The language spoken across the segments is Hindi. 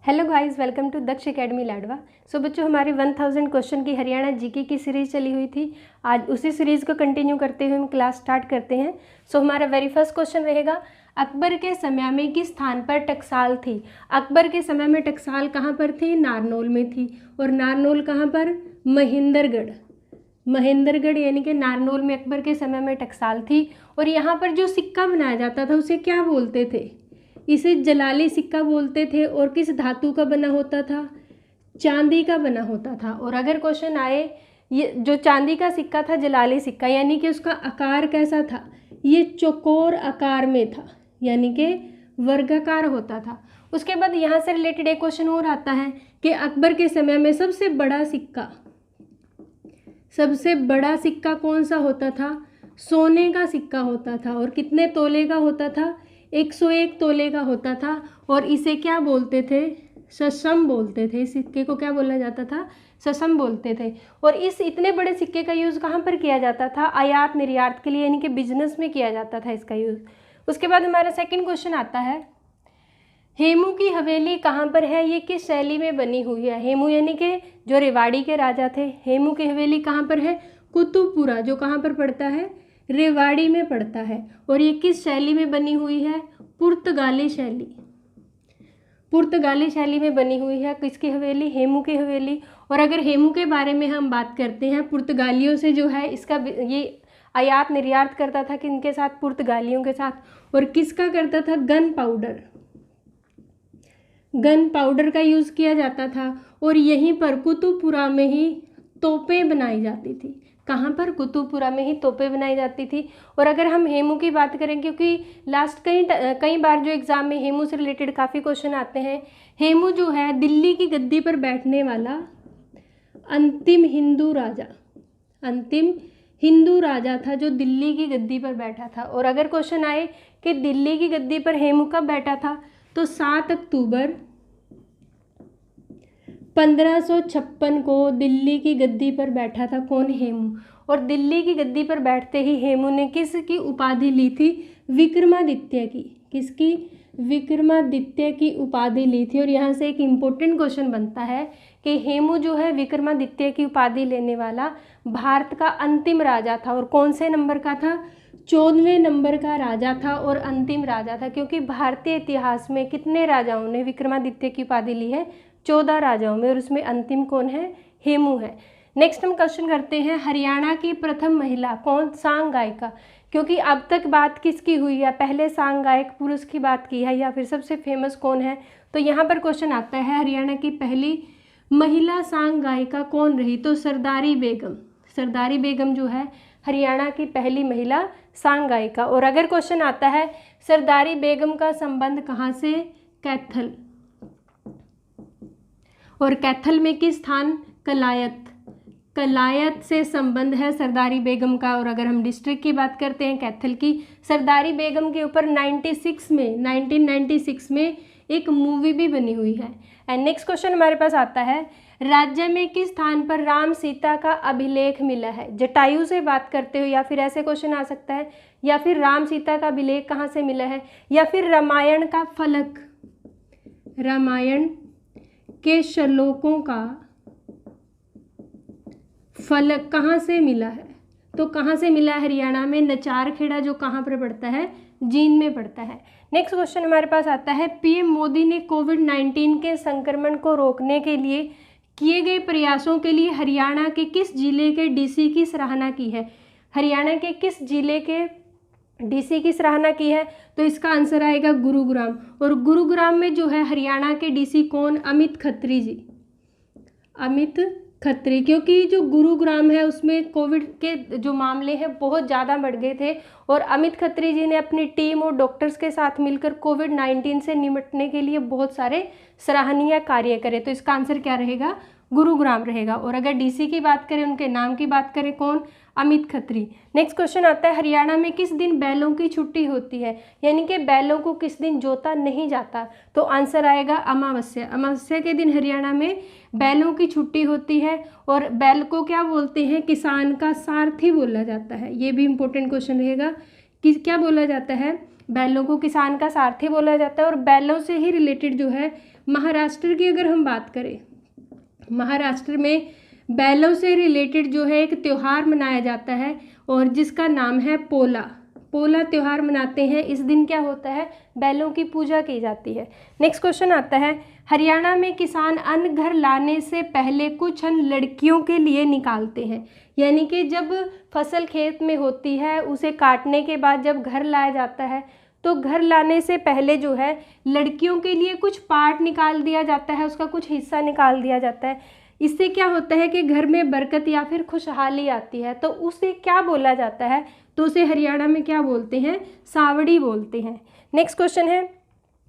Hello guys, welcome to Daksh academy Ladwa. So बच्चों, हमारी 1000 क्वेश्चन की हरियाणा जीके की सीरीज़ चली हुई थी। आज उसी सीरीज़ को कंटिन्यू करते हुए हम क्लास स्टार्ट करते हैं। सो हमारा वेरी फर्स्ट क्वेश्चन रहेगा, अकबर के समय में किस स्थान पर टकसाल थी। अकबर के समय में टकसाल कहाँ पर थी? नारनौल में थी। और नारनौल कहाँ पर? महेंद्रगढ़। महेंद्रगढ़ यानी कि नारनौल में अकबर के समय में टकसाल थी। और यहाँ पर जो सिक्का बनाया जाता था उसे क्या बोलते थे? इसे जलाली सिक्का बोलते थे। और किस धातु का बना होता था? चांदी का बना होता था। और अगर क्वेश्चन आए, ये जो चांदी का सिक्का था जलाली सिक्का, यानी कि उसका आकार कैसा था? ये चौकोर आकार में था, यानी कि वर्गाकार होता था। उसके बाद यहाँ से रिलेटेड एक क्वेश्चन और आता है कि अकबर के समय में सबसे बड़ा सिक्का कौन सा होता था? सोने का सिक्का होता था। और कितने तोले का होता था? 101 तोले का होता था। और इसे क्या बोलते थे? ससम बोलते थे। इस सिक्के को क्या बोला जाता था? ससम बोलते थे। और इस इतने बड़े सिक्के का यूज़ कहाँ पर किया जाता था? आयात निर्यात के लिए, यानी कि बिजनेस में किया जाता था इसका यूज़। उसके बाद हमारा सेकंड क्वेश्चन आता है, हेमू की हवेली कहाँ पर है? ये किस शैली में बनी हुई है? हेमू यानी कि जो रेवाड़ी के राजा थे। हेमू की हवेली कहाँ पर है? कुतुबपुरा, जो कहाँ पर पड़ता है? रेवाड़ी में पड़ता है। और ये किस शैली में बनी हुई है? पुर्तगाली शैली। पुर्तगाली शैली में बनी हुई है किसकी हवेली? हेमू की हवेली। और अगर हेमू के बारे में हम बात करते हैं, पुर्तगालियों से जो है इसका ये आयात निर्यात करता था किनके साथ? पुर्तगालियों के साथ। और किसका करता था? गन पाउडर का यूज़ किया जाता था। और यहीं पर कुतुबपुरा में ही तोपें बनाई जाती थी। कहाँ पर? कुतुबपुरा में ही तोपें बनाई जाती थी। और अगर हम हेमू की बात करें, क्योंकि लास्ट कई बार जो एग्ज़ाम में हेमू से रिलेटेड काफ़ी क्वेश्चन आते हैं, हेमू जो है दिल्ली की गद्दी पर बैठने वाला अंतिम हिंदू राजा था जो दिल्ली की गद्दी पर बैठा था। और अगर क्वेश्चन आए कि दिल्ली की गद्दी पर हेमू कब बैठा था, तो 7 अक्टूबर 1556 को दिल्ली की गद्दी पर बैठा था। कौन? हेमू। और दिल्ली की गद्दी पर बैठते ही हेमू ने किसकी उपाधि ली थी? विक्रमादित्य की। किसकी? विक्रमादित्य की उपाधि ली थी। और यहाँ से एक इम्पोर्टेंट क्वेश्चन बनता है कि हेमू जो है विक्रमादित्य की उपाधि लेने वाला भारत का अंतिम राजा था। और कौन से नंबर का था? 14वें नंबर का राजा था और अंतिम राजा था। क्योंकि भारतीय इतिहास में कितने राजाओं ने विक्रमादित्य की उपाधि ली है? 14 राजाओं में। और उसमें अंतिम कौन है? हेमू है। नेक्स्ट हम क्वेश्चन करते हैं, हरियाणा की प्रथम महिला कौन? सांग गायिका। क्योंकि अब तक बात किसकी हुई है? पहले सांग गायक पुरुष की बात की है, या फिर सबसे फेमस कौन है? तो यहाँ पर क्वेश्चन आता है, हरियाणा की पहली महिला सांग गायिका कौन रही? तो सरदारी बेगम जो है हरियाणा की पहली महिला सांग गायिका। और अगर क्वेश्चन आता है सरदारी बेगम का संबंध कहाँ से? कैथल। और कैथल में किस स्थान? कलायत से संबंध है सरदारी बेगम का। और अगर हम डिस्ट्रिक्ट की बात करते हैं कैथल की, सरदारी बेगम के ऊपर 1996 में एक मूवी भी बनी हुई है। एंड नेक्स्ट क्वेश्चन हमारे पास आता है, राज्य में किस स्थान पर राम सीता का अभिलेख मिला है? जटायु से बात करते हो, या फिर ऐसे क्वेश्चन आ सकता है, या फिर राम सीता का अभिलेख कहाँ से मिला है, या फिर रामायण का फलक, रामायण के श्लोकों का फलक कहाँ से मिला है? तो कहाँ से मिला है? हरियाणा में नचारखेड़ा, जो कहाँ पर पड़ता है? जींद में पड़ता है। नेक्स्ट क्वेश्चन हमारे पास आता है, पीएम मोदी ने कोविड-19 के संक्रमण को रोकने के लिए किए गए प्रयासों के लिए हरियाणा के किस जिले के डीसी की सराहना की है? हरियाणा के किस जिले के डीसी की सराहना की है? तो इसका आंसर आएगा गुरुग्राम। और गुरुग्राम में जो है हरियाणा के डीसी कौन? अमित खत्री जी। क्योंकि जो गुरुग्राम है उसमें कोविड के जो मामले हैं बहुत ज़्यादा बढ़ गए थे। और अमित खत्री जी ने अपनी टीम और डॉक्टर्स के साथ मिलकर कोविड-19 से निपटने के लिए बहुत सारे सराहनीय कार्य करे। तो इसका आंसर क्या रहेगा? गुरुग्राम रहेगा। और अगर डीसी की बात करें, उनके नाम की बात करें, कौन? अमित खत्री। नेक्स्ट क्वेश्चन आता है, हरियाणा में किस दिन बैलों की छुट्टी होती है? यानी कि बैलों को किस दिन जोता नहीं जाता? तो आंसर आएगा अमावस्या के दिन हरियाणा में बैलों की छुट्टी होती है। और बैल को क्या बोलते हैं? किसान का सारथी बोला जाता है। ये भी इंपॉर्टेंट क्वेश्चन रहेगा कि क्या बोला जाता है? बैलों को किसान का सारथी बोला जाता है। और बैलों से ही रिलेटेड जो है महाराष्ट्र की अगर हम बात करें, महाराष्ट्र में बैलों से रिलेटेड जो है एक त्यौहार मनाया जाता है और जिसका नाम है पोला। पोला त्यौहार मनाते हैं। इस दिन क्या होता है, बैलों की पूजा की जाती है। नेक्स्ट क्वेश्चन आता है, हरियाणा में किसान अन्न घर लाने से पहले कुछ अन्न लड़कियों के लिए निकालते हैं। यानी कि जब फसल खेत में होती है, उसे काटने के बाद जब घर लाया जाता है तो घर लाने से पहले जो है लड़कियों के लिए कुछ पार्ट निकाल दिया जाता है, उसका कुछ हिस्सा निकाल दिया जाता है। इससे क्या होता है कि घर में बरकत या फिर खुशहाली आती है। तो उसे क्या बोला जाता है, तो उसे हरियाणा में क्या बोलते हैं, सावड़ी बोलते हैं। नेक्स्ट क्वेश्चन है,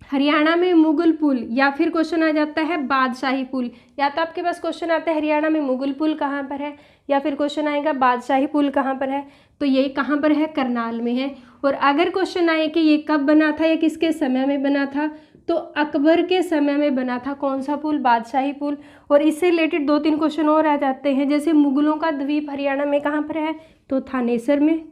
हरियाणा में मुगल पुल या फिर क्वेश्चन आ जाता है बादशाही पुल। या तो आपके पास क्वेश्चन आता है हरियाणा में मुगल पुल कहाँ पर है, या फिर क्वेश्चन आएगा बादशाही पुल कहाँ पर है। तो ये कहाँ पर है, करनाल में है। और अगर क्वेश्चन आए कि ये कब बना था या किसके समय में बना था, तो अकबर के समय में बना था। कौन सा पुल, बादशाही पुल। और इससे रिलेटेड 2-3 क्वेश्चन और आ जाते हैं, जैसे मुगलों का द्वीप हरियाणा में कहाँ पर है, तो थानेसर में।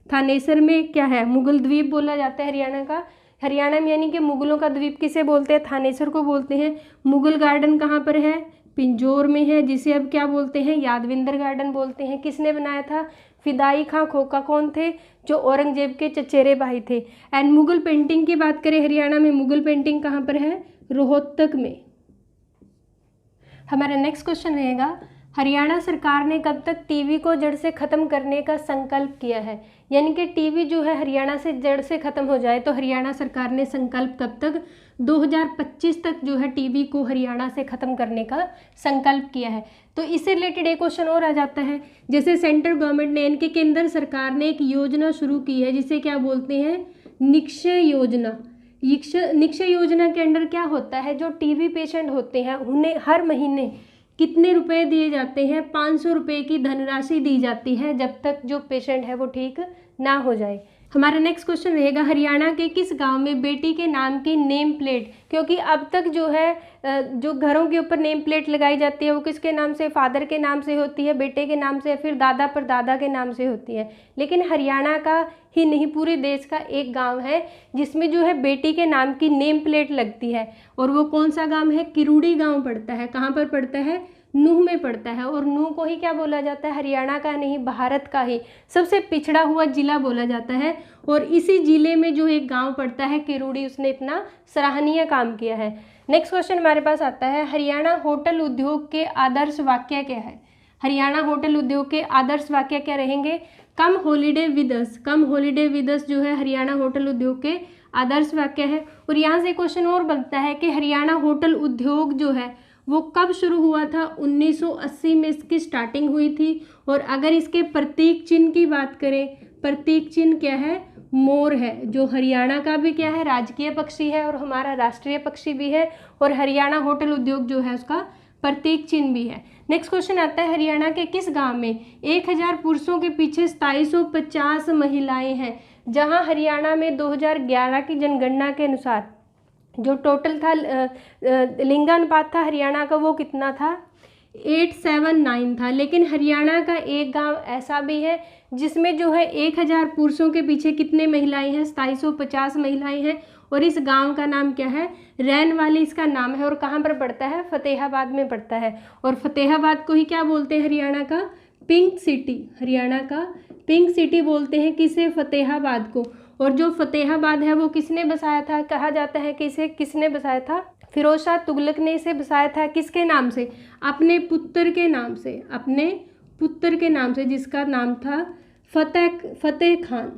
थानेसर में क्या है, मुगल द्वीप बोला जाता है हरियाणा का। हरियाणा में यानी कि मुगलों का द्वीप किसे बोलते हैं, थानेसर को बोलते हैं। मुगल गार्डन कहाँ पर है, पिंजौर में है, जिसे अब क्या बोलते हैं, यादविंदर गार्डन बोलते हैं। किसने बनाया था, फिदाई खां खोखा कौन थे, जो औरंगजेब के चचेरे भाई थे। एंड मुगल पेंटिंग की बात करें हरियाणा में, मुगल पेंटिंग कहाँ पर है, रोहतक में। हमारा नेक्स्ट क्वेश्चन रहेगा, हरियाणा सरकार ने कब तक टीवी को जड़ से ख़त्म करने का संकल्प किया है। यानी कि टीवी जो है हरियाणा से जड़ से ख़त्म हो जाए। तो हरियाणा सरकार ने संकल्प कब तक, 2025 तक जो है टीवी को हरियाणा से ख़त्म करने का संकल्प किया है। तो इससे रिलेटेड एक क्वेश्चन और आ जाता है, जैसे सेंट्रल गवर्नमेंट ने, इनके केंद्र सरकार ने एक योजना शुरू की है जिसे क्या बोलते हैं, निक्षय योजना। निक्षय योजना के अंडर क्या होता है, जो टीवी पेशेंट होते हैं उन्हें हर महीने कितने रुपए दिए जाते हैं, 500 रुपये की धनराशि दी जाती है जब तक जो पेशेंट है वो ठीक ना हो जाए। हमारा नेक्स्ट क्वेश्चन रहेगा, हरियाणा के किस गांव में बेटी के नाम की नेम प्लेट, क्योंकि अब तक जो है जो घरों के ऊपर नेम प्लेट लगाई जाती है वो किसके नाम से, फादर के नाम से होती है, बेटे के नाम से, फिर दादा परदादा के नाम से होती है। लेकिन हरियाणा का ही नहीं पूरे देश का एक गांव है जिसमें जो है बेटी के नाम की नेम प्लेट लगती है। और वो कौन सा गांव है, किरूड़ी गांव पड़ता है। कहाँ पर पड़ता है, नूह में पड़ता है। और नूह को ही क्या बोला जाता है, हरियाणा का नहीं भारत का ही सबसे पिछड़ा हुआ जिला बोला जाता है। और इसी जिले में जो एक गांव पड़ता है किरूड़ी, उसने इतना सराहनीय काम किया है। नेक्स्ट क्वेश्चन हमारे पास आता है, हरियाणा होटल उद्योग के आदर्श वाक्य क्या है। हरियाणा होटल उद्योग के आदर्श वाक्य क्या रहेंगे, come holiday with us. Come holiday with us जो है हरियाणा होटल उद्योग के आदर्श वाक्य है। और यहाँ से क्वेश्चन और बनता है कि हरियाणा होटल उद्योग जो है वो कब शुरू हुआ था, 1980 में इसकी स्टार्टिंग हुई थी। और अगर इसके प्रतीक चिन्ह की बात करें, प्रतीक चिन्ह क्या है, मोर है, जो हरियाणा का भी क्या है, राजकीय पक्षी है और हमारा राष्ट्रीय पक्षी भी है। और हरियाणा होटल उद्योग जो है उसका प्रतीक चिन्ह भी है। नेक्स्ट क्वेश्चन आता है, हरियाणा के किस गांव में 1000 पुरुषों के पीछे 2750 महिलाएं हैं। जहां हरियाणा में 2011 की जनगणना के अनुसार जो टोटल था लिंगानुपात था हरियाणा का, वो कितना था, 879 था। लेकिन हरियाणा का एक गांव ऐसा भी है जिसमें जो है 1000 पुरुषों के पीछे कितने महिलाएं हैं, 2750 महिलाएं हैं। और इस गांव का नाम क्या है, रैनवाली इसका नाम है। और कहाँ पर पड़ता है, फतेहाबाद में पड़ता है। और फतेहाबाद को ही क्या बोलते हैं, हरियाणा का पिंक सिटी। हरियाणा का पिंक सिटी बोलते हैं किसे, फतेहाबाद को। और जो फतेहाबाद है वो किसने बसाया था, कहा जाता है कि इसे किसने बसाया था, फिरोज शाह तुगलक ने इसे बसाया था। किसके नाम से, अपने पुत्र के नाम से, अपने पुत्र के नाम से, जिसका नाम था फतेह खान।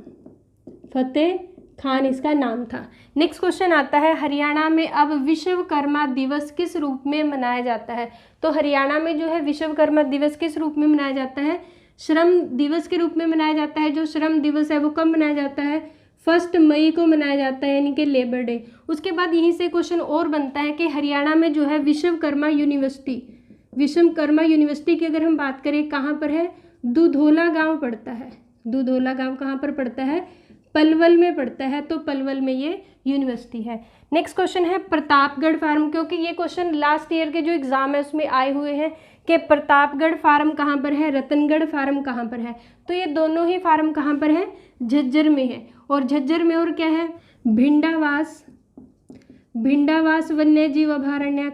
फतेह खान इसका नाम था। नेक्स्ट क्वेश्चन आता है, हरियाणा में अब विश्वकर्मा दिवस किस रूप में मनाया जाता है। तो हरियाणा में जो है विश्वकर्मा दिवस किस रूप में मनाया जाता है, श्रम दिवस के रूप में मनाया जाता है। जो श्रम दिवस है वो कब मनाया जाता है, 1 मई को मनाया जाता है, यानी कि लेबर डे। उसके बाद यहीं से क्वेश्चन और बनता है कि हरियाणा में जो है विश्वकर्मा यूनिवर्सिटी की अगर हम बात करें कहाँ पर है, दुधौला गांव पड़ता है। दुधौला गांव कहाँ पर पड़ता है, पलवल में पड़ता है। तो पलवल में ये यूनिवर्सिटी है। नेक्स्ट क्वेश्चन है प्रतापगढ़ फार्म, क्योंकि ये क्वेश्चन लास्ट ईयर के जो एग्जाम है उसमें आए हुए हैं कि प्रतापगढ़ फार्म कहाँ पर है, रतनगढ़ फार्म कहाँ पर है। तो ये दोनों ही फार्म कहाँ पर है, झज्जर में है। और झज्जर में और क्या है, भिंडावास भिंडावास वन्य जीव अभयारण्य,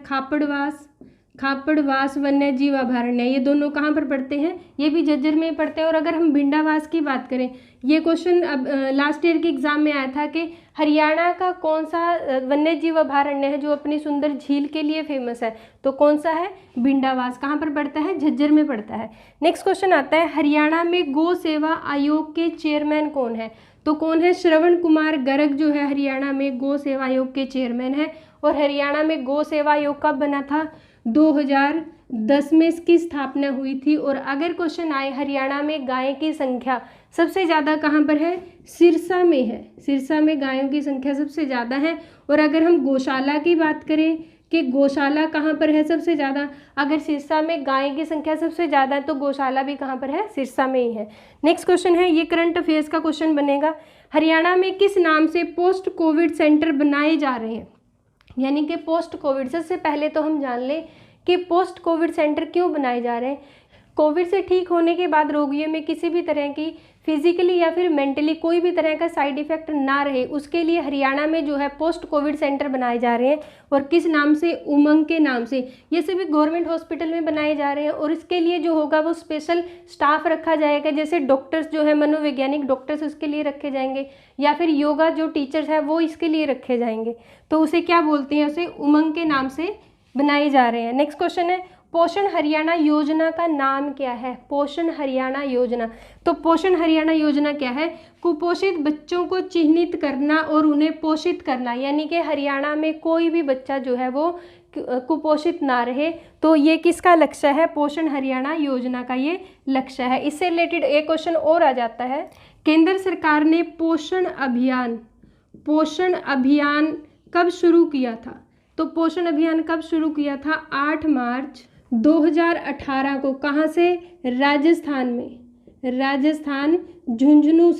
खापड़वास वन्य जीव अभयारण्य, ये दोनों कहाँ पर पड़ते हैं? ये भी झज्जर में पड़ते हैं। और अगर हम भिंडावास की बात करें, ये क्वेश्चन अब लास्ट ईयर के एग्जाम में आया था कि हरियाणा का कौन सा वन्य जीव अभयारण्य है जो अपनी सुंदर झील के लिए फेमस है? तो कौन सा है? भिंडावास। कहाँ पर पड़ता है? झज्जर में पड़ता है। नेक्स्ट क्वेश्चन आता है, हरियाणा में गौ सेवा आयोग के चेयरमैन कौन है? तो कौन है? श्रवण कुमार गर्ग जो है हरियाणा में गौ सेवा आयोग के चेयरमैन है। और हरियाणा में गौ सेवा आयोग कब बना था? 2010 में इसकी स्थापना हुई थी। और अगर क्वेश्चन आए हरियाणा में गाय की संख्या सबसे ज़्यादा कहाँ पर है? सिरसा में है। सिरसा में गायों की संख्या सबसे ज़्यादा है। और अगर हम गौशाला की बात करें कि गौशाला कहाँ पर है सबसे ज़्यादा, अगर सिरसा में गाय की संख्या सबसे ज़्यादा है तो गौशाला भी कहाँ पर है? सिरसा में ही है। नेक्स्ट क्वेश्चन है, ये करंट अफेयर्स का क्वेश्चन बनेगा, हरियाणा में किस नाम से पोस्ट कोविड सेंटर बनाए जा रहे हैं? यानी कि पोस्ट कोविड, सबसे पहले तो हम जान लें कि पोस्ट कोविड सेंटर क्यों बनाए जा रहे हैं। कोविड से ठीक होने के बाद रोगियों में किसी भी तरह की फिजिकली या फिर मेंटली कोई भी तरह का साइड इफेक्ट ना रहे, उसके लिए हरियाणा में जो है पोस्ट कोविड सेंटर बनाए जा रहे हैं। और किस नाम से? उमंग के नाम से। ये सभी गवर्नमेंट हॉस्पिटल में बनाए जा रहे हैं। और इसके लिए जो होगा वो स्पेशल स्टाफ रखा जाएगा, जैसे डॉक्टर्स जो है मनोवैज्ञानिक डॉक्टर्स उसके लिए रखे जाएंगे, या फिर योगा जो टीचर्स हैं वो इसके लिए रखे जाएंगे। तो उसे क्या बोलते हैं? उसे उमंग के नाम से बनाए जा रहे हैं। नेक्स्ट क्वेश्चन है, पोषण हरियाणा योजना का नाम क्या है? पोषण हरियाणा योजना। तो पोषण हरियाणा योजना क्या है? कुपोषित बच्चों को चिन्हित करना और उन्हें पोषित करना, यानी कि हरियाणा में कोई भी बच्चा जो है वो कुपोषित ना रहे। तो ये किसका लक्ष्य है? पोषण हरियाणा योजना का ये लक्ष्य है। इससे रिलेटेड एक क्वेश्चन और आ जाता है, केंद्र सरकार ने पोषण अभियान कब शुरू किया था? तो पोषण अभियान कब शुरू किया था? 8 मार्च 2018 को। कहाँ से? राजस्थान में। राजस्थान झुंझुनू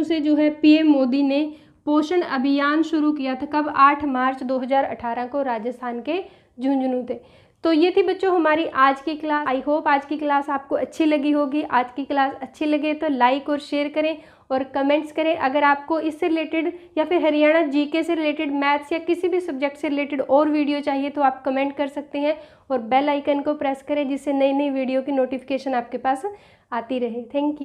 से जो है पीएम मोदी ने पोषण अभियान शुरू किया था। कब? 8 मार्च 2018 को राजस्थान के झुंझुनू थे। तो ये थी बच्चों हमारी आज की क्लास। आई होप आज की क्लास आपको अच्छी लगी होगी। आज की क्लास अच्छी लगे तो लाइक और शेयर करें और कमेंट्स करें। अगर आपको इससे रिलेटेड या फिर हरियाणा जीके से रिलेटेड, मैथ्स या किसी भी सब्जेक्ट से रिलेटेड और वीडियो चाहिए तो आप कमेंट कर सकते हैं। और बेल आइकन को प्रेस करें जिससे नई नई वीडियो की नोटिफिकेशन आपके पास आती रहे। Thank you.